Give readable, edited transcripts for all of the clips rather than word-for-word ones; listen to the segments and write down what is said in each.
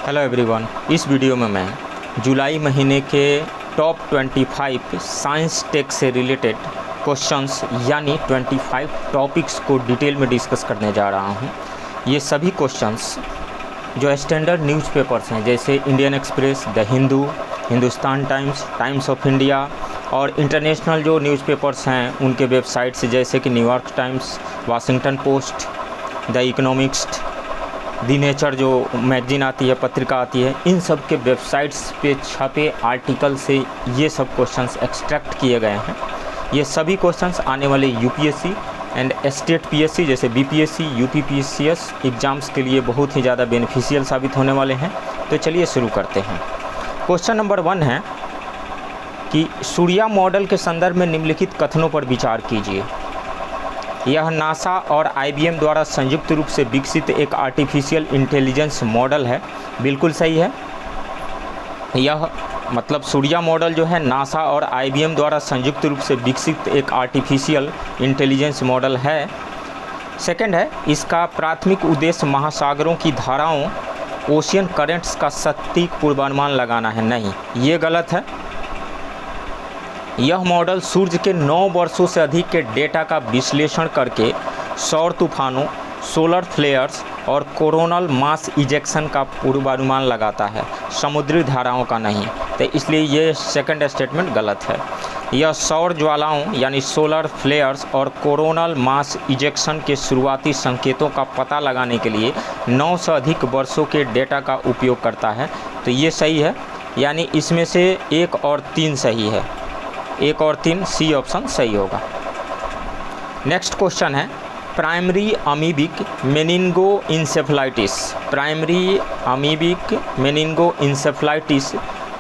Hello everyone, इस video में मैं जुलाई महीने के टॉप 25 साइंस टेक से रिलेटेड क्वेश्चंस यानी 25 टॉपिक्स को डिटेल में डिस्कस करने जा रहा हूं। ये सभी क्वेश्चंस जो स्टैंडर्ड न्यूज़पेपर्स हैं जैसे Indian express, the Hindu, Hindustan times, times of India और इंटरनेशनल जो न्यूज़पेपर्स हैं उनके वेबसाइट्स जैसे कि New York times, Washington post, the economist, the nature जो मैगजीन आती है, पत्रिका आती है, इन सब के वेबसाइट्स पे छपे आर्टिकल से ये सब क्वेश्चंस एक्सट्रैक्ट किए गए हैं। ये सभी क्वेश्चंस आने वाले यूपीएससी एंड स्टेट पीएससी जैसे बीपीएससी, यूपीपीसीएस एग्ज़ाम्स के लिए बहुत ही ज़्यादा बेनिफिशियल साबित होने वाले हैं। तो चलिए शुरू करते हैं। क्वेश्चन नंबर 1 है कि सूर्या मॉडल के संदर्भ में निम्नलिखित कथनों पर विचार कीजिए। यह नासा और आईबीएम द्वारा संयुक्त रूप से विकसित एक आर्टिफिशियल इंटेलिजेंस मॉडल है। बिल्कुल सही है। यह मतलब सूर्या मॉडल जो है नासा और आईबीएम द्वारा संयुक्त रूप से विकसित एक आर्टिफिशियल इंटेलिजेंस मॉडल है। सेकंड है, इसका प्राथमिक उद्देश्य महासागरों की धाराओं, ओशियन करेंट्स का सटीक पूर्वानुमान लगाना है। नहीं, ये गलत है। यह मॉडल सूर्य के 9 वर्षों से अधिक के डेटा का विश्लेषण करके सौर तूफानों, सोलर फ्लेयर्स और कोरोनल मास इजेक्शन का पूर्वानुमान लगाता है, समुद्री धाराओं का नहीं। तो इसलिए ये सेकंड स्टेटमेंट गलत है। यह सौर ज्वालाओं यानी सोलर फ्लेयर्स और कोरोनल मास इजेक्शन के शुरुआती संकेतों का पता लगाने के लिए 9 से अधिक वर्षों के डेटा का उपयोग करता है। तो ये सही है, यानी इसमें से 1 और 3 सही है। 1 और 3 सी ऑप्शन सही होगा। नेक्स्ट क्वेश्चन है primary amoebic meningoencephalitis. Primary amoebic meningoencephalitis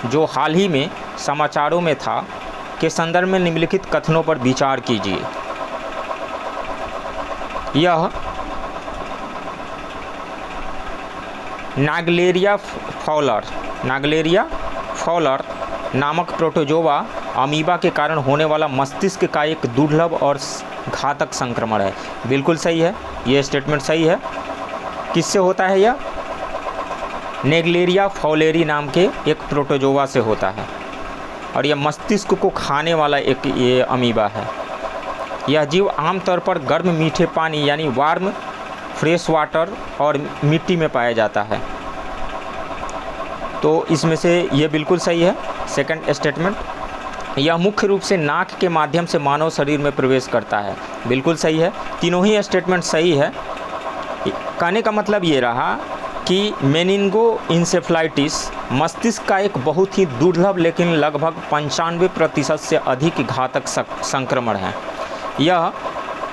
जो हाल ही में समाचारों में था के संदर्भ में निम्नलिखित कथनों पर विचार कीजिए। यह नागलेरिया फॉलर नामक प्रोटोजोआ अमीबा के कारण होने वाला मस्तिष्क का एक दुर्लभ और घातक संक्रमण है। बिल्कुल सही है, ये स्टेटमेंट सही है। किससे होता है यह? नेगलेरिया फॉलेरी नाम के एक प्रोटोजोआ से होता है और यह मस्तिष्क को खाने वाला एक ये अमीबा है। यह जीव आमतौर पर गर्म मीठे पानी यानी वार्म फ्रेश वाटर और मिट्टी में पाया जाता है। तो इसमें से ये बिल्कुल सही है, सेकंड स्टेटमेंट। यह मुख्य रूप से नाक के माध्यम से मानव शरीर में प्रवेश करता है। बिल्कुल सही है, तीनों ही स्टेटमेंट सही है। कहने का मतलब ये रहा कि मेनिंगो इंसेफ्लाइटिस मस्तिष्क का एक बहुत ही दुर्लभ लेकिन लगभग 95% से अधिक घातक संक्रमण है। यह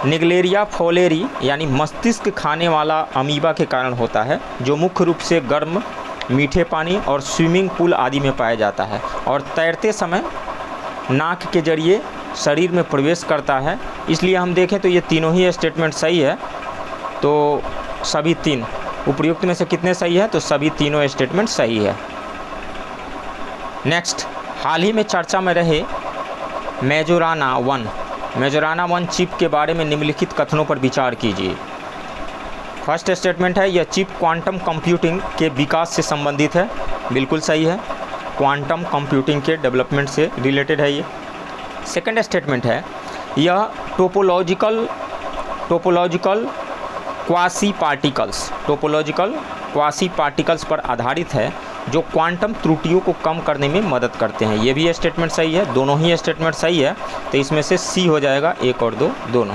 निगलेरिया फॉलेरी यानी मस्तिष्क खाने वाला अमीबा के कारण होता है, जो मुख्य रूप से गर्म मीठे पानी और स्विमिंग पूल आदि में पाया जाता है और तैरते समय नाक के जरिए शरीर में प्रवेश करता है। इसलिए हम देखें तो ये तीनों ही स्टेटमेंट सही है। तो सभी 3 उपयुक्त में से कितने सही है? तो सभी तीनों स्टेटमेंट सही है। नेक्स्ट, हाल ही में चर्चा में रहे मेजोराना 1 चिप के बारे में निम्नलिखित कथनों पर विचार कीजिए। फर्स्ट स्टेटमेंट है, यह चिप क्वांटम कंप्यूटिंग के विकास से संबंधित है। बिल्कुल सही है, क्वांटम कंप्यूटिंग के डेवलपमेंट से रिलेटेड है ये। सेकंड स्टेटमेंट है, यह टोपोलॉजिकल क्वासी पार्टिकल्स पर आधारित है जो क्वांटम त्रुटियों को कम करने में मदद करते हैं। ये भी स्टेटमेंट सही है, दोनों ही स्टेटमेंट सही है। तो इसमें से सी हो जाएगा, 1 और 2 दोनों।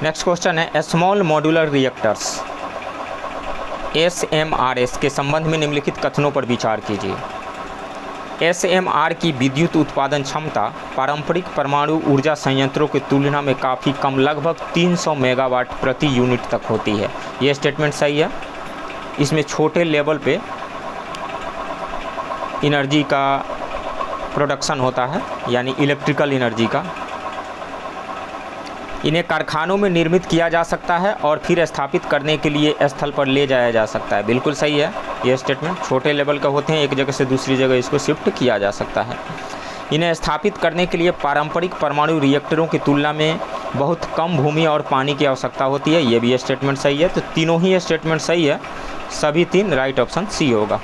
नेक्स्ट क्वेश्चन है स्मॉल मॉड्यूलर रिएक्टर्स SMRs के संबंध में निम्नलिखित कथनों पर विचार कीजिए। SMR की विद्युत उत्पादन क्षमता पारंपरिक परमाणु ऊर्जा संयंत्रों की तुलना में काफ़ी कम, लगभग 300 मेगावाट प्रति यूनिट तक होती है। यह स्टेटमेंट सही है। इसमें छोटे लेवल पे एनर्जी का प्रोडक्शन होता है, यानी इलेक्ट्रिकल एनर्जी का। इन्हें कारखानों में निर्मित किया जा सकता है और फिर स्थापित करने के लिए स्थल पर ले जाया जा सकता है। बिल्कुल सही है, ये स्टेटमेंट छोटे लेवल का होते हैं, एक जगह से दूसरी जगह इसको शिफ्ट किया जा सकता है। इन्हें स्थापित करने के लिए पारंपरिक परमाणु रिएक्टरों की तुलना में बहुत कम भूमि और पानी की आवश्यकता होती है। ये भी स्टेटमेंट सही है। तो तीनों ही स्टेटमेंट सही है। सभी 3 राइट ऑप्शन सी होगा।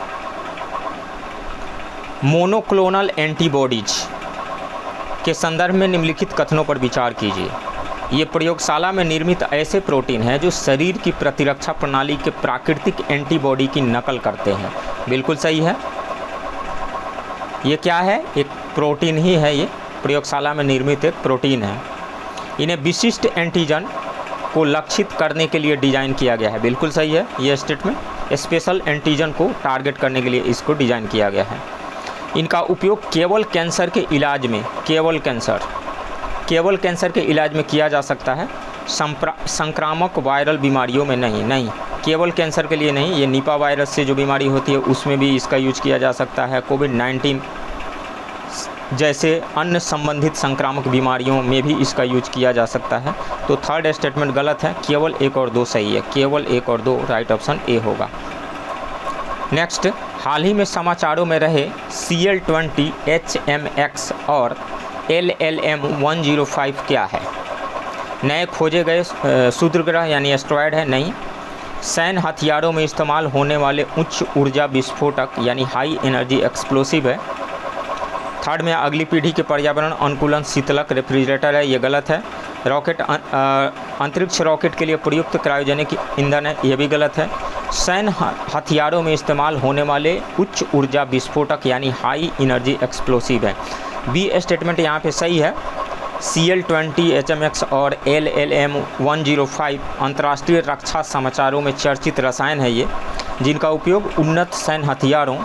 मोनोक्लोनल एंटीबॉडीज के संदर्भ में निम्नलिखित कथनों पर विचार कीजिए। ये प्रयोगशाला में निर्मित ऐसे प्रोटीन हैं जो शरीर की प्रतिरक्षा प्रणाली के प्राकृतिक एंटीबॉडी की नकल करते हैं। बिल्कुल सही है। ये क्या है? एक प्रोटीन ही है, ये प्रयोगशाला में निर्मित एक प्रोटीन है। इन्हें विशिष्ट एंटीजन को लक्षित करने के लिए डिज़ाइन किया गया है। बिल्कुल सही है ये स्टेटमेंट। स्पेशल एंटीजन को टारगेट करने के लिए इसको डिज़ाइन किया गया है। इनका उपयोग केवल कैंसर के इलाज में, केवल कैंसर के इलाज में किया जा सकता है, संक्रामक वायरल बीमारियों में नहीं, केवल कैंसर के लिए नहीं। ये निपा वायरस से जो बीमारी होती है उसमें भी इसका यूज किया जा सकता है। कोविड-19 जैसे अन्य संबंधित संक्रामक बीमारियों में भी इसका यूज किया जा सकता है। तो थर्ड स्टेटमेंट गलत है, केवल 1 और 2 सही है। केवल 1 और 2 राइट ऑप्शन ए होगा। नेक्स्ट, हाल ही में समाचारों में रहे CL-20 HMX और LLM-105 क्या है? नए खोजे गए क्षुद्रग्रह यानी एस्ट्रॉयड है? नहीं। सैन्य हथियारों में इस्तेमाल होने वाले उच्च ऊर्जा विस्फोटक यानी हाई एनर्जी एक्सप्लोसिव है। थर्ड में अगली पीढ़ी के पर्यावरण अनुकूलन शीतलक रेफ्रिजरेटर है, ये गलत है। रॉकेट अंतरिक्ष रॉकेट के लिए प्रयुक्त क्रायोजेनिक ईंधन है, ये भी गलत है। सैन्य हथियारों में इस्तेमाल होने वाले उच्च ऊर्जा विस्फोटक यानी हाई एनर्जी एक्सप्लोसिव है। बी स्टेटमेंट यहाँ पे सही है। CL-20 HMX और LLM-105 अंतर्राष्ट्रीय रक्षा समाचारों में चर्चित रसायन है ये, जिनका उपयोग उन्नत सैन्य हथियारों,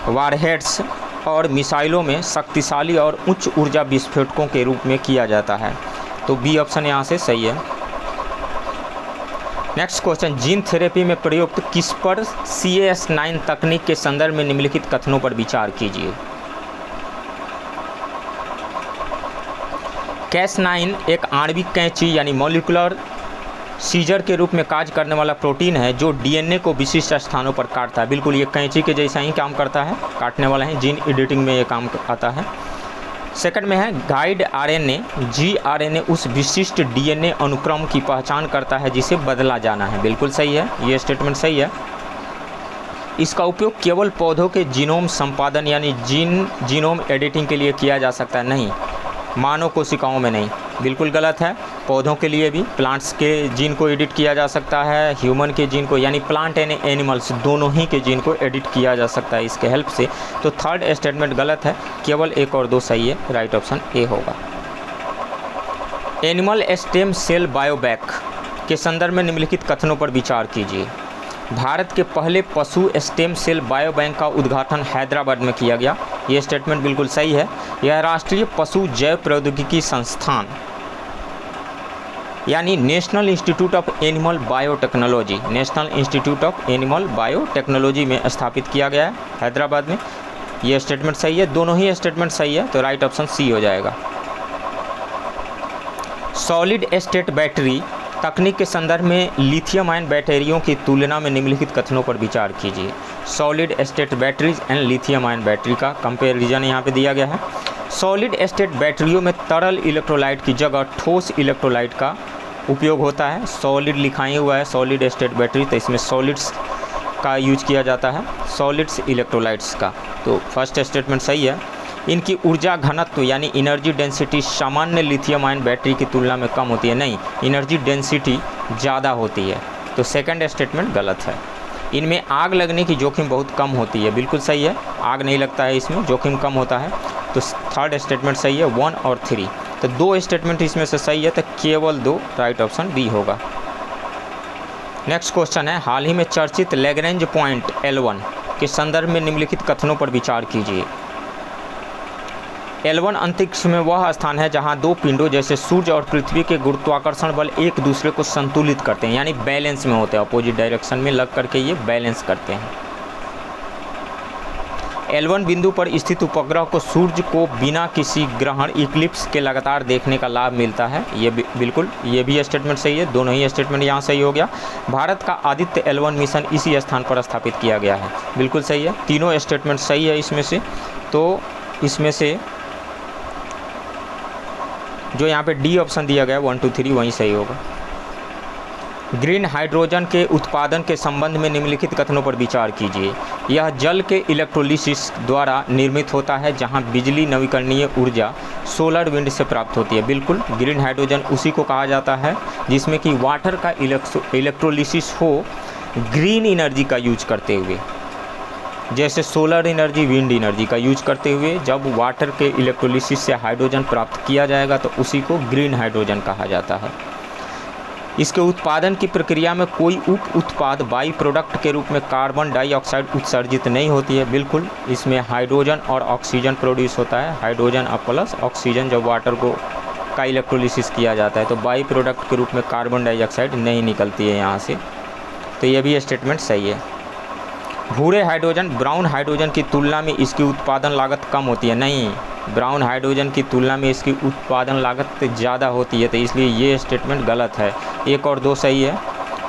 वारहेड्स और मिसाइलों में शक्तिशाली और उच्च ऊर्जा विस्फोटकों के रूप में किया जाता है। तो बी ऑप्शन यहाँ से सही है। नेक्स्ट क्वेश्चन, जीन थेरेपी में प्रयुक्त CRISPR Cas9 तकनीक के संदर्भ में निम्नलिखित कथनों पर विचार कीजिए। Cas9 एक आणविक कैंची यानी मॉलिक्यूलर सीजर के रूप में कार्य करने वाला प्रोटीन है जो DNA को विशिष्ट स्थानों पर काटता है। बिल्कुल ये कैंची के जैसा ही काम करता है, काटने वाला है। जीन एडिटिंग में ये काम आता है। सेकंड में है गाइड RNA, gRNA उस विशिष्ट DNA अनुक्रम की पहचान करता है जिसे बदला जाना है। बिल्कुल सही है, ये स्टेटमेंट सही है। इसका उपयोग केवल पौधों के जीनोम संपादन यानी जीनोम एडिटिंग के लिए किया जा सकता है, नहीं मानव कोशिकाओं में नहीं। बिल्कुल गलत है। पौधों के लिए भी, प्लांट्स के जीन को एडिट किया जा सकता है, ह्यूमन के जीन को यानी प्लांट एंड एनिमल्स दोनों ही के जीन को एडिट किया जा सकता है इसके हेल्प से। तो थर्ड स्टेटमेंट गलत है, केवल 1 और 2 सही है। राइट ऑप्शन ए होगा। एनिमल स्टेम सेल बायोबैंक के संदर्भ में निम्नलिखित कथनों पर विचार कीजिए। भारत के पहले पशु स्टेम सेल बायोबैंक का उद्घाटन हैदराबाद में किया गया, ये स्टेटमेंट बिल्कुल सही है। यह राष्ट्रीय पशु जैव प्रौद्योगिकी संस्थान यानी national institute of animal biotechnology, national institute of animal biotechnology में स्थापित किया गया है हैदराबाद में। ये स्टेटमेंट सही है, दोनों ही स्टेटमेंट सही है। तो राइट ऑप्शन सी हो जाएगा। सॉलिड स्टेट बैटरी तकनीक के संदर्भ में लिथियम आयन बैटरियों की तुलना में निम्नलिखित कथनों पर विचार कीजिए। Solid state batteries and lithium ion battery का कंपैरिजन यहाँ पे दिया गया है। सॉलिड स्टेट बैटरियों में तरल इलेक्ट्रोलाइट की जगह ठोस इलेक्ट्रोलाइट का उपयोग होता है। सॉलिड लिखा ही हुआ है सॉलिड स्टेट बैटरी, तो इसमें सॉलिड्स का यूज किया जाता है, सॉलिड्स इलेक्ट्रोलाइट्स का। तो फर्स्ट स्टेटमेंट सही है। इनकी ऊर्जा घनत्व यानी एनर्जी डेंसिटी सामान्य लिथियम आयन बैटरी की तुलना में कम होती है, नहीं एनर्जी डेंसिटी ज़्यादा होती है। तो सेकंड स्टेटमेंट गलत है। इनमें आग लगने की जोखिम बहुत कम होती है, बिल्कुल सही है, आग नहीं लगता है इसमें, जोखिम कम होता है। तो थर्ड स्टेटमेंट सही है, 1 और 3। तो 2 स्टेटमेंट इसमें से सही है, तो केवल 2 राइट ऑप्शन बी होगा। नेक्स्ट क्वेश्चन है, हाल ही में चर्चित लैग्रेंज पॉइंट L1 के संदर्भ में निम्नलिखित कथनों पर विचार कीजिए। L1 अंतरिक्ष में वह स्थान है जहां 2 पिंडों जैसे सूर्य और पृथ्वी के गुरुत्वाकर्षण बल एक दूसरे को संतुलित करते हैं, यानी बैलेंस में होते हैं, अपोजिट डायरेक्शन में लग करके ये बैलेंस करते हैं। L1 बिंदु पर स्थित उपग्रह को सूर्य को बिना किसी ग्रहण इक्लिप्स के लगातार देखने का लाभ मिलता है, ये बिल्कुल ये भी स्टेटमेंट सही है, दोनों ही स्टेटमेंट यहाँ सही हो गया। भारत का आदित्य L1 मिशन इसी स्थान पर स्थापित किया गया है, बिल्कुल सही है, तीनों स्टेटमेंट सही है इसमें से। तो इसमें से जो यहाँ पे डी ऑप्शन दिया गया है 1 2 3 वही सही होगा। ग्रीन हाइड्रोजन के उत्पादन के संबंध में निम्नलिखित कथनों पर विचार कीजिए। यह जल के इलेक्ट्रोलिसिस द्वारा निर्मित होता है, जहां बिजली नवीकरणीय ऊर्जा सोलर विंड से प्राप्त होती है। बिल्कुल, ग्रीन हाइड्रोजन उसी को कहा जाता है जिसमें कि वाटर का इलेक्ट्रोलिसिस हो ग्रीन एनर्जी का यूज करते हुए, जैसे सोलर एनर्जी, विंड एनर्जी का यूज करते हुए जब वाटर के इलेक्ट्रोलिसिस से हाइड्रोजन प्राप्त किया जाएगा तो उसी को ग्रीन हाइड्रोजन कहा जाता है। इसके उत्पादन की प्रक्रिया में कोई उप उत्पाद बाई प्रोडक्ट के रूप में कार्बन डाइऑक्साइड उत्सर्जित नहीं होती है। बिल्कुल, इसमें हाइड्रोजन और ऑक्सीजन प्रोड्यूस होता है, हाइड्रोजन और प्लस ऑक्सीजन जब वाटर को का इलेक्ट्रोलिसिस किया जाता है तो बाई प्रोडक्ट के रूप में कार्बन डाइऑक्साइड नहीं निकलती है यहाँ से। तो ये भी स्टेटमेंट सही है। भूरे हाइड्रोजन ब्राउन हाइड्रोजन की तुलना में इसकी उत्पादन लागत कम होती है। नहीं, ब्राउन हाइड्रोजन की तुलना में इसकी उत्पादन लागत ज़्यादा होती है, तो इसलिए ये स्टेटमेंट गलत है। 1 और 2 सही है,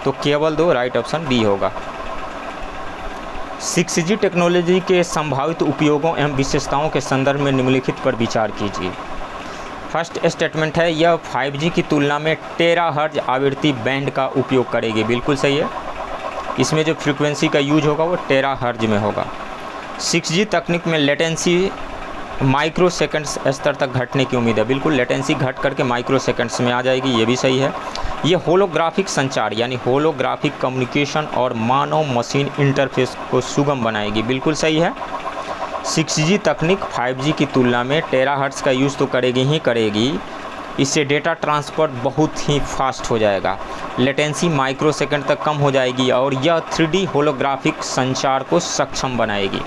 तो केवल 2 राइट ऑप्शन बी होगा। 6G टेक्नोलॉजी के संभावित उपयोगों एवं विशेषताओं के संदर्भ में निम्नलिखित पर विचार कीजिए। फर्स्ट स्टेटमेंट है, यह 5G की तुलना में टेराहर्ट्ज आवृत्ति बैंड का उपयोग करेगी। बिल्कुल सही है, इसमें जो फ्रीक्वेंसी का यूज होगा वो टेराहर्ट्ज में होगा। 6G तकनीक में लेटेंसी माइक्रो सेकंड्स स्तर तक घटने की उम्मीद है। बिल्कुल, लेटेंसी घट करके माइक्रो सेकंड्स में आ जाएगी, ये भी सही है। ये होलोग्राफिक संचार यानी होलोग्राफिक कम्युनिकेशन और मानव मशीन इंटरफेस को सुगम बनाएगी। बिल्कुल सही है। 6G तकनीक 5G की तुलना में टेराहर्ट्ज का यूज़ तो करेगी ही करेगी, इससे डेटा ट्रांसफ़र बहुत ही फास्ट हो जाएगा, लेटेंसी माइक्रो सेकंड तक कम हो जाएगी और यह 3D होलोग्राफिक संचार को सक्षम बनाएगी।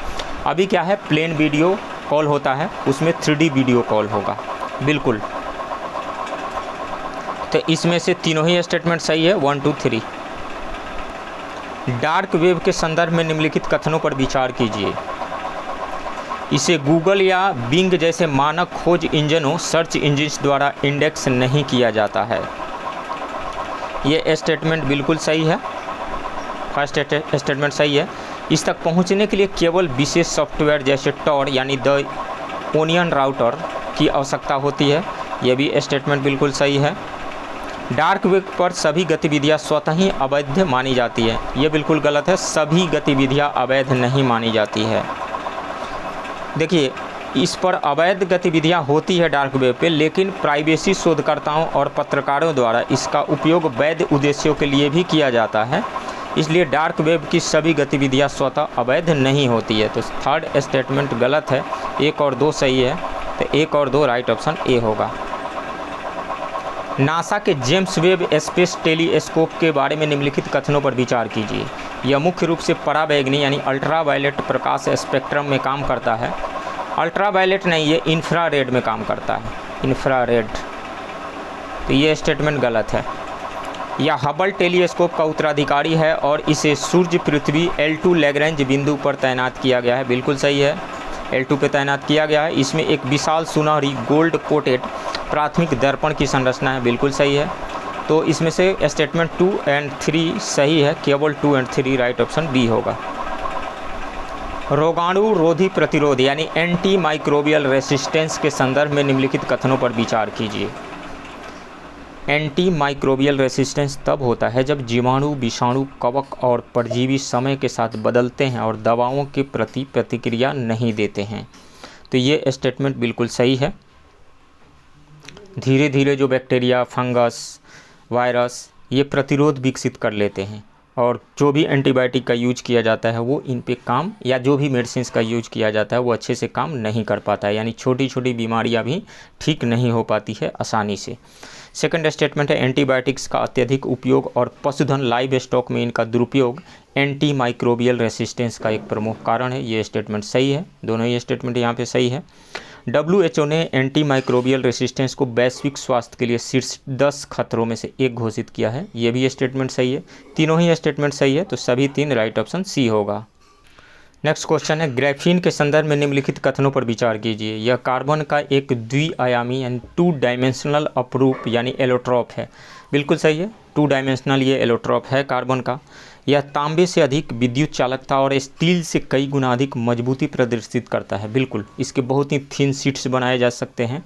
अभी क्या है, प्लेन वीडियो कॉल होता है, उसमें 3D वीडियो कॉल होगा। बिल्कुल, तो इसमें से तीनों ही स्टेटमेंट सही है, 1 2 3। डार्क वेब के संदर्भ में निम्नलिखित कथनों पर विचार कीजिए। इसे गूगल या बिंग जैसे मानक खोज इंजनों सर्च इंजिन्स द्वारा इंडेक्स नहीं किया जाता है। ये स्टेटमेंट बिल्कुल सही है, फर्स्ट स्टेटमेंट सही है। इस तक पहुंचने के लिए केवल विशेष सॉफ्टवेयर जैसे टॉर यानी द ओनियन राउटर की आवश्यकता होती है। यह भी स्टेटमेंट बिल्कुल सही है। डार्क वेब पर सभी गतिविधियां स्वतः ही अवैध मानी जाती है। ये बिल्कुल गलत है, सभी गतिविधियां अवैध नहीं मानी जाती है। देखिए, इस पर अवैध गतिविधियां होती है डार्क वेब पे, लेकिन प्राइवेसी शोधकर्ताओं और पत्रकारों द्वारा इसका उपयोग वैध उद्देश्यों के लिए भी किया जाता है, इसलिए डार्क वेब की सभी गतिविधियां स्वतः अवैध नहीं होती है। तो थर्ड स्टेटमेंट गलत है, 1 और 2 सही है, तो 1 और 2 राइट ऑप्शन ए होगा। नासा के जेम्स वेब स्पेस टेलीस्कोप के बारे में निम्नलिखित कथनों पर विचार कीजिए। यह मुख्य रूप से पराबैंगनी यानी अल्ट्रावायलेट प्रकाश स्पेक्ट्रम में काम करता है। अल्ट्रावायलेट नहीं, ये इंफ्रारेड में काम करता है, इंफ्रारेड। तो ये स्टेटमेंट गलत है। यह हबल टेलीस्कोप का उत्तराधिकारी है और इसे सूर्य पृथ्वी L2 लैग्रेंज बिंदु पर तैनात किया गया है। बिल्कुल सही है, L2 पे तैनात किया गया है। इसमें एक विशाल सुनहरी गोल्ड कोटेड प्राथमिक दर्पण की संरचना है। बिल्कुल सही है। तो इसमें से स्टेटमेंट 2 और 3 सही है, केवल 2 और 3 राइट ऑप्शन बी होगा। रोगाणु रोधी प्रतिरोध यानी एंटी माइक्रोबियल रेसिस्टेंस के संदर्भ में निम्नलिखित कथनों पर विचार कीजिए। एंटी माइक्रोबियल रेसिस्टेंस तब होता है जब जीवाणु, विषाणु, कवक और परजीवी समय के साथ बदलते हैं और दवाओं के प्रति प्रतिक्रिया नहीं देते हैं। तो ये स्टेटमेंट बिल्कुल सही है। धीरे धीरे जो बैक्टीरिया, फंगस, वायरस ये प्रतिरोध विकसित कर लेते हैं और जो भी एंटीबायोटिक का यूज किया जाता है वो इन पे काम, या जो भी मेडिसिन का यूज किया जाता है वो अच्छे से काम नहीं कर पाता है, यानी छोटी छोटी बीमारियां भी ठीक नहीं हो पाती है आसानी से। सेकंड स्टेटमेंट है, एंटीबायोटिक्स का अत्यधिक उपयोग और पशुधन लाइव स्टॉक में इनका दुरुपयोग एंटी माइक्रोबियल रेसिस्टेंस का एक प्रमुख कारण है। ये स्टेटमेंट सही है, दोनों ही स्टेटमेंट यहाँ पे सही है। WHO ने एंटी माइक्रोबियल रेसिस्टेंस को वैश्विक स्वास्थ्य के लिए शीर्ष 10 खतरों में से एक घोषित किया है। ये भी स्टेटमेंट सही है, तीनों ही स्टेटमेंट सही है, तो सभी 3 राइट ऑप्शन सी होगा। नेक्स्ट क्वेश्चन है, ग्राफीन के संदर्भ में निम्नलिखित कथनों पर विचार कीजिए। यह कार्बन का एक द्विआयामी यानी 2 डायमेंशनल अपरूप यानी एलोट्रॉप है। बिल्कुल सही है, 2 डायमेंशनल ये एलोट्रॉप है कार्बन का। यह तांबे से अधिक विद्युत चालकता और स्टील से कई गुना अधिक मजबूती प्रदर्शित करता है। बिल्कुल, इसके बहुत ही थिन शीट्स बनाए जा सकते हैं,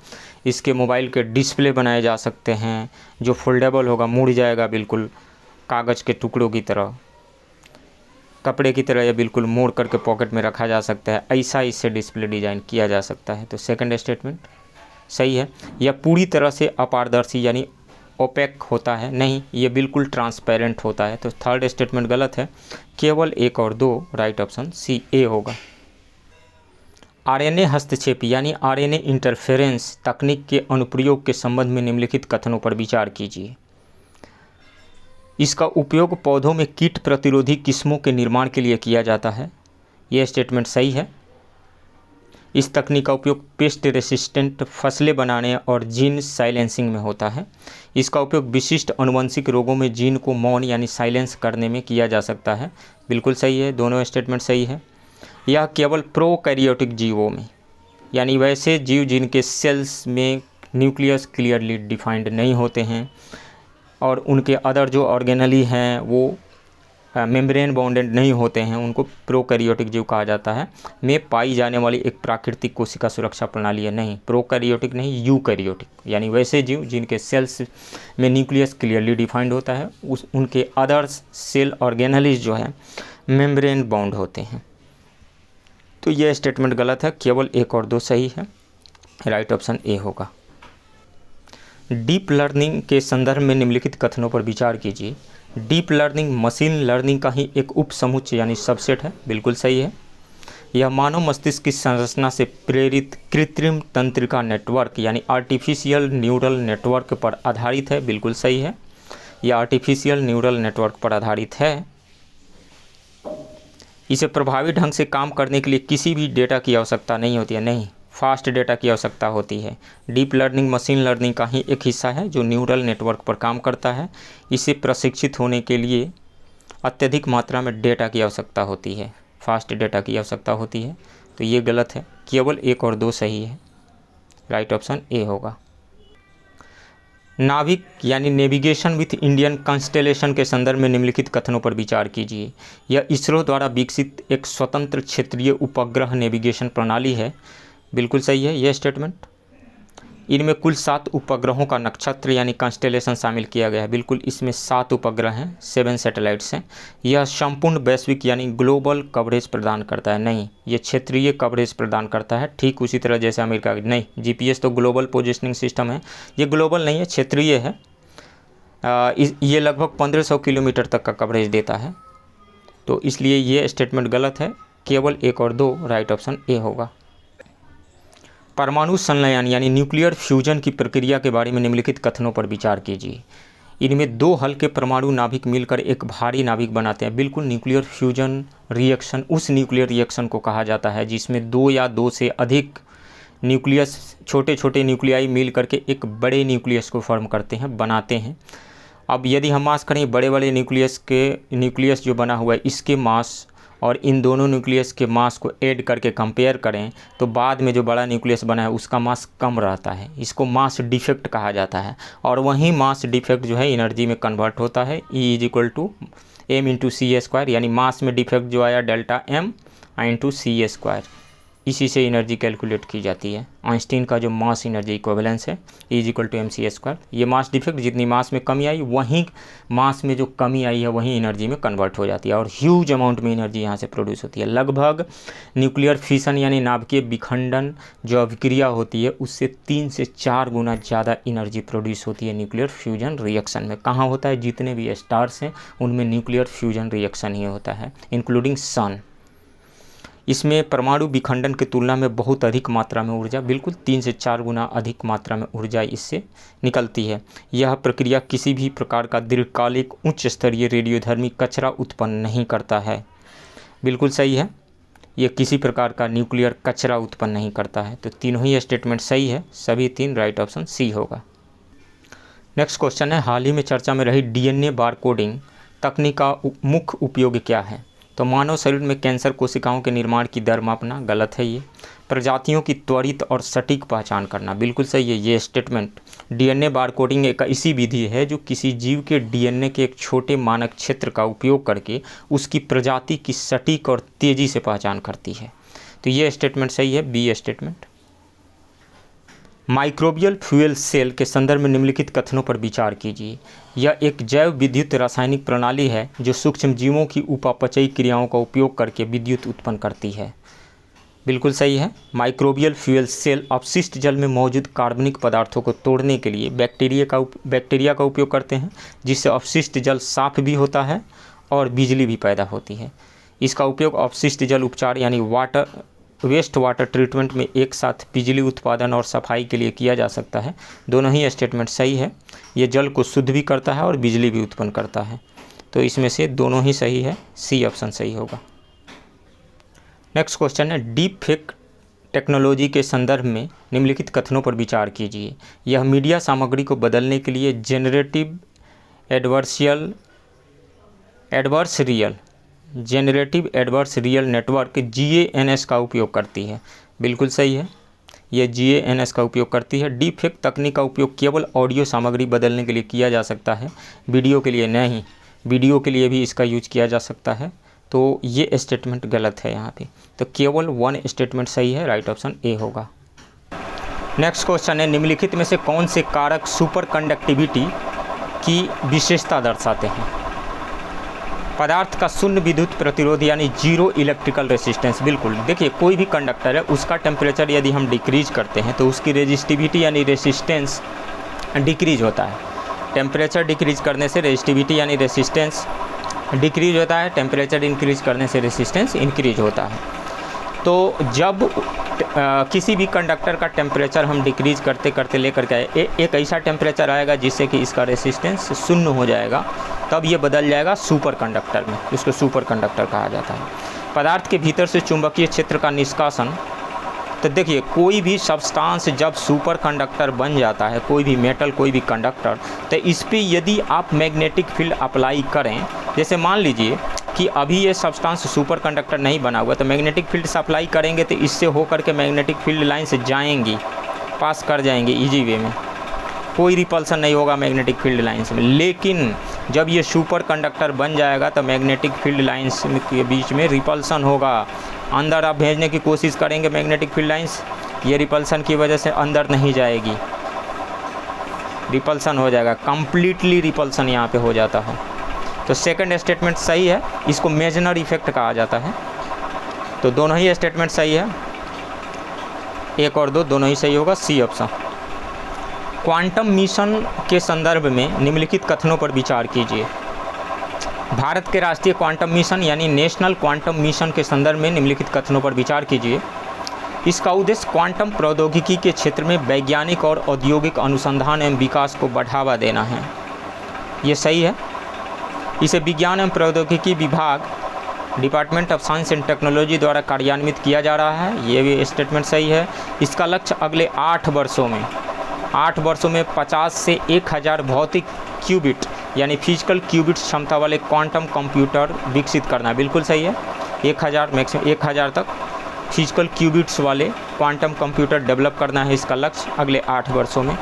इसके मोबाइल के डिस्प्ले बनाए जा सकते हैं जो फोल्डेबल होगा, मुड़ जाएगा बिल्कुल, कागज़ के टुकड़ों की तरह, कपड़े की तरह, या बिल्कुल मोड़ करके पॉकेट में रखा जा सकता है, ऐसा इससे डिस्प्ले डिज़ाइन किया जा सकता है। तो सेकंड स्टेटमेंट सही है। या पूरी तरह से अपारदर्शी यानी ओपेक होता है, नहीं, ये बिल्कुल ट्रांसपेरेंट होता है। तो थर्ड स्टेटमेंट गलत है, केवल 1 और 2, राइट ऑप्शन सी ए होगा। आरएनए हस्तक्षेप यानी आरएनए इंटरफेरेंस तकनीक के अनुप्रयोग के संबंध में निम्नलिखित कथनों पर विचार कीजिए। इसका उपयोग पौधों में कीट प्रतिरोधी किस्मों के निर्माण के लिए किया जाता है, यह स्टेटमेंट सही है। इस तकनीक का उपयोग पेस्ट रेसिस्टेंट फसलें बनाने और जीन साइलेंसिंग में होता है। इसका उपयोग विशिष्ट आनुवंशिक रोगों में जीन को मौन यानी साइलेंस करने में किया जा सकता है, बिल्कुल सही है, दोनों स्टेटमेंट सही है। यह केवल प्रोकैरियोटिक जीवों में यानी वैसे जीव जिनके सेल्स में न्यूक्लियस क्लियरली डिफाइंड नहीं होते हैं और उनके अदर जो ऑर्गेनली हैं वो मेम्ब्रेन बाउंडेड नहीं होते हैं, उनको प्रोकैरियोटिक जीव कहा जाता है, में पाई जाने वाली एक प्राकृतिक कोशिका सुरक्षा प्रणाली है। नहीं, प्रोकैरियोटिक नहीं, यूकैरियोटिक यानी वैसे जीव जिनके सेल्स में न्यूक्लियस क्लियरली डिफाइंड होता है, उनके अदर सेल ऑर्गेनलीज जो है मेम्ब्रेन बाउंड होते हैं। तो यह स्टेटमेंट गलत है, केवल 1 और 2 सही है, राइट ऑप्शन ए होगा। डीप लर्निंग के संदर्भ में निम्नलिखित कथनों पर विचार कीजिए। डीप लर्निंग मशीन लर्निंग का ही एक उपसमुच्चय यानी सबसेट है, बिल्कुल सही है। यह मानव मस्तिष्क की संरचना से प्रेरित कृत्रिम तंत्रिका नेटवर्क यानी आर्टिफिशियल न्यूरल नेटवर्क पर आधारित है, बिल्कुल सही है। यह आर्टिफिशियल न्यूरल नेटवर्क पर आधारित है। इसे प्रभावी ढंग से काम करने के लिए किसी भी डेटा की आवश्यकता नहीं होती है, नहीं, फास्ट डेटा की आवश्यकता होती है। डीप लर्निंग मशीन लर्निंग का ही एक हिस्सा है जो न्यूरल नेटवर्क पर काम करता है। इसे प्रशिक्षित होने के लिए अत्यधिक मात्रा में डेटा की आवश्यकता होती है, फास्ट डेटा की आवश्यकता होती है। तो ये गलत है, केवल 1 और 2 सही है, राइट ऑप्शन ए होगा। नाविक यानी नेविगेशन विथ इंडियन कॉन्स्टेलेशन के संदर्भ में निम्नलिखित कथनों पर विचार कीजिए। यह इसरो द्वारा विकसित एक स्वतंत्र क्षेत्रीय उपग्रह नेविगेशन प्रणाली है, बिल्कुल सही है यह स्टेटमेंट। इनमें कुल 7 उपग्रहों का नक्षत्र यानी कॉन्स्टेलेशन शामिल किया गया है, बिल्कुल इसमें 7 उपग्रह हैं, 7 सैटेलाइट्स हैं। यह संपूर्ण वैश्विक यानी ग्लोबल कवरेज प्रदान करता है, नहीं, ये क्षेत्रीय कवरेज प्रदान करता है, ठीक उसी तरह जैसे अमेरिका की, नहीं, जीपीएस तो ग्लोबल पोजिशनिंग सिस्टम है, ये ग्लोबल नहीं है, क्षेत्रीय है। ये लगभग 1500 किलोमीटर तक का कवरेज देता है। तो इसलिए ये स्टेटमेंट गलत है, केवल 1 और 2, राइट ऑप्शन ए होगा। परमाणु संलयन यानी न्यूक्लियर फ्यूजन की प्रक्रिया के बारे में निम्नलिखित कथनों पर विचार कीजिए। इनमें 2 हल्के परमाणु नाभिक मिलकर एक भारी नाभिक बनाते हैं, बिल्कुल न्यूक्लियर फ्यूजन रिएक्शन उस न्यूक्लियर रिएक्शन को कहा जाता है जिसमें 2 या 2 से अधिक न्यूक्लियस, छोटे छोटे न्यूक्लियाई मिल करके एक बड़े न्यूक्लियस को फॉर्म करते हैं, बनाते हैं। अब यदि हम मास करें बड़े बड़े न्यूक्लियस जो बना हुआ है इसके मास और इन दोनों न्यूक्लियस के मास को ऐड करके कंपेयर करें तो बाद में जो बड़ा न्यूक्लियस बना है उसका मास कम रहता है, इसको मास डिफेक्ट कहा जाता है। और वहीं मास डिफेक्ट जो है एनर्जी में कन्वर्ट होता है, E=m/c² यानी मास में डिफेक्ट जो आया डेल्टा m ×c², इसी से एनर्जी कैलकुलेट की जाती है। आइंस्टीन का जो मास एनर्जी इक्विवेलेंस है E=mc²। ये मास डिफेक्ट जितनी मास में कमी आई वहीं मास में जो कमी आई है वहीं एनर्जी में कन्वर्ट हो जाती है और ह्यूज अमाउंट में एनर्जी यहाँ से प्रोड्यूस होती है। लगभग न्यूक्लियर फिशन यानी नाभिकीय विखंडन जो अभिक्रिया होती है उससे 3 से 4 गुना ज़्यादा एनर्जी प्रोड्यूस होती है न्यूक्लियर फ्यूजन रिएक्शन में। कहाँ होता है? जितने भी स्टार्स हैं उनमें न्यूक्लियर फ्यूजन रिएक्शन ही होता है, इंक्लूडिंग सन। इसमें परमाणु विखंडन की तुलना में बहुत अधिक मात्रा में ऊर्जा, बिल्कुल 3 से 4 गुना अधिक मात्रा में ऊर्जा इससे निकलती है। यह प्रक्रिया किसी भी प्रकार का दीर्घकालिक उच्च स्तरीय रेडियोधर्मी कचरा उत्पन्न नहीं करता है, बिल्कुल सही है, यह किसी प्रकार का न्यूक्लियर कचरा उत्पन्न नहीं करता है। तो तीनों ही स्टेटमेंट सही है, सभी 3, राइट ऑप्शन सी होगा। नेक्स्ट क्वेश्चन है, हाल ही में चर्चा में रही DNA बारकोडिंग तकनीक का मुख्य उपयोग क्या है? तो मानव शरीर में कैंसर कोशिकाओं के निर्माण की दर मापना, गलत है ये। प्रजातियों की त्वरित और सटीक पहचान करना, बिल्कुल सही है ये स्टेटमेंट। DNA बारकोडिंग एक ऐसी विधि है जो किसी जीव के DNA के एक छोटे मानक क्षेत्र का उपयोग करके उसकी प्रजाति की सटीक और तेज़ी से पहचान करती है। तो ये स्टेटमेंट सही है, B statement. Microbial fuel cell के संदर्भ में निम्नलिखित कथनों पर विचार कीजिए। यह एक जैव विद्युत रासायनिक प्रणाली है जो सूक्ष्म जीवों की उपापचयी क्रियाओं का उपयोग करके विद्युत उत्पन्न करती है। बिल्कुल सही है। माइक्रोबियल फ्यूल सेल अपशिष्ट जल में मौजूद कार्बनिक पदार्थों को तोड़ने के लिए बैक्टीरिया का उपयोग करते हैं, जिससे अपशिष्ट जल साफ भी होता है और बिजली भी पैदा होती है। इसका उपयोग अपशिष्ट जल उपचार यानी वेस्ट वाटर ट्रीटमेंट में एक साथ बिजली उत्पादन और सफाई के लिए किया जा सकता है। दोनों ही स्टेटमेंट सही है। ये जल को शुद्ध भी करता है और बिजली भी उत्पन्न करता है। तो इसमें से दोनों ही सही है, सी ऑप्शन सही होगा। नेक्स्ट क्वेश्चन है, डीप फेक टेक्नोलॉजी के संदर्भ में निम्नलिखित कथनों पर विचार कीजिए। यह मीडिया सामग्री को बदलने के लिए generative adverse real network GANS का उपयोग करती है। बिल्कुल सही है, यह GANS का उपयोग करती है। डीप फेक तकनीक का उपयोग केवल ऑडियो सामग्री बदलने के लिए किया जा सकता है, वीडियो के लिए नहीं। वीडियो के लिए भी इसका यूज किया जा सकता है। तो ये स्टेटमेंट गलत है यहाँ पे। तो केवल 1 स्टेटमेंट सही है, राइट ऑप्शन ए होगा। नेक्स्ट क्वेश्चन है, निम्नलिखित में से कौन से कारक सुपर कंडक्टिविटी की विशेषता दर्शाते हैं? पदार्थ का शून्य विद्युत प्रतिरोध यानी जीरो इलेक्ट्रिकल रेसिस्टेंस। बिल्कुल, देखिए कोई भी कंडक्टर है, उसका टेम्परेचर यदि हम डिक्रीज करते हैं तो उसकी रेजिस्टिविटी यानी रेसिस्टेंस डिक्रीज होता है। टेम्परेचर डिक्रीज करने से रेजिस्टिविटी यानी रेसिस्टेंस डिक्रीज होता है, टेम्परेचर इंक्रीज करने से रेसिस्टेंस इंक्रीज होता है। तो जब किसी भी कंडक्टर का टेम्परेचर हम डिक्रीज करते करते लेकर के आए, एक ऐसा टेम्परेचर आएगा जिससे कि इसका रेसिस्टेंस शून्य हो जाएगा, तब ये बदल जाएगा सुपर कंडक्टर में। इसको सुपर कंडक्टर कहा जाता है। पदार्थ के भीतर से चुंबकीय क्षेत्र का निष्कासन। तो देखिए कोई भी सब्सटेंस जब सुपर कंडक्टर बन जाता है, कोई भी मेटल, कोई भी कंडक्टर, तो इस पर यदि आप मैग्नेटिक फील्ड अप्लाई करें, जैसे मान लीजिए कि अभी ये सब्सटेंस सुपर कंडक्टर नहीं बना हुआ, तो मैग्नेटिक फील्ड से अप्लाई करेंगे तो इससे होकर के मैग्नेटिक फील्ड लाइन से जाएंगी, पास कर जाएंगे इजी वे में, कोई रिपल्सन नहीं होगा मैग्नेटिक फील्ड लाइन्स में। लेकिन जब ये सुपर कंडक्टर बन जाएगा तो मैग्नेटिक फील्ड लाइन्स के बीच में रिपल्सन होगा। अंदर आप भेजने की कोशिश करेंगे मैग्नेटिक फील्ड लाइन्स, ये रिपल्सन की वजह से अंदर नहीं जाएगी, रिपल्सन हो जाएगा, कंप्लीटली रिपल्सन यहाँ पे हो जाता है। तो सेकंड स्टेटमेंट सही है, इसको मेजनर इफेक्ट कहा जाता है। तो दोनों ही स्टेटमेंट सही है, 1 और 2 दोनों ही सही होगा, सी ऑप्शन। क्वांटम मिशन के संदर्भ में निम्नलिखित कथनों पर विचार कीजिए। भारत के राष्ट्रीय क्वांटम मिशन यानी नेशनल क्वांटम मिशन के संदर्भ में निम्नलिखित कथनों पर विचार कीजिए। इसका उद्देश्य क्वांटम प्रौद्योगिकी के क्षेत्र में वैज्ञानिक और औद्योगिक अनुसंधान एवं विकास को बढ़ावा देना है। ये सही है। इसे विज्ञान एवं प्रौद्योगिकी विभाग, department of science and technology द्वारा कार्यान्वित किया जा रहा है। ये भी स्टेटमेंट सही है। इसका लक्ष्य अगले 8 वर्षों में 50 से 1000 भौतिक क्यूबिट यानी फिजिकल क्यूबिट क्षमता वाले क्वांटम कंप्यूटर विकसित करना। बिल्कुल सही है। 1000 मैक्सिमम 1000 तक फिजिकल क्यूबिट्स वाले क्वांटम कंप्यूटर डेवलप करना है इसका लक्ष्य अगले 8 वर्षों में।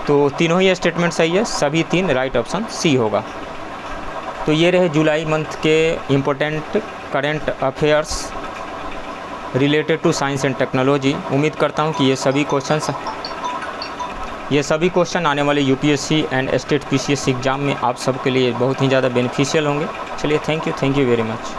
तो तीनों ही स्टेटमेंट सही है, सभी 3 राइट ऑप्शन सी होगा। तो ये रहे जुलाई मंथ के important current affairs related to science and technology. उम्मीद करता हूँ कि ये सभी क्वेश्चन आने वाले UPSC and state PCS exam में आप सबके लिए बहुत ही ज़्यादा बेनिफिशियल होंगे। चलिए, थैंक यू वेरी मच।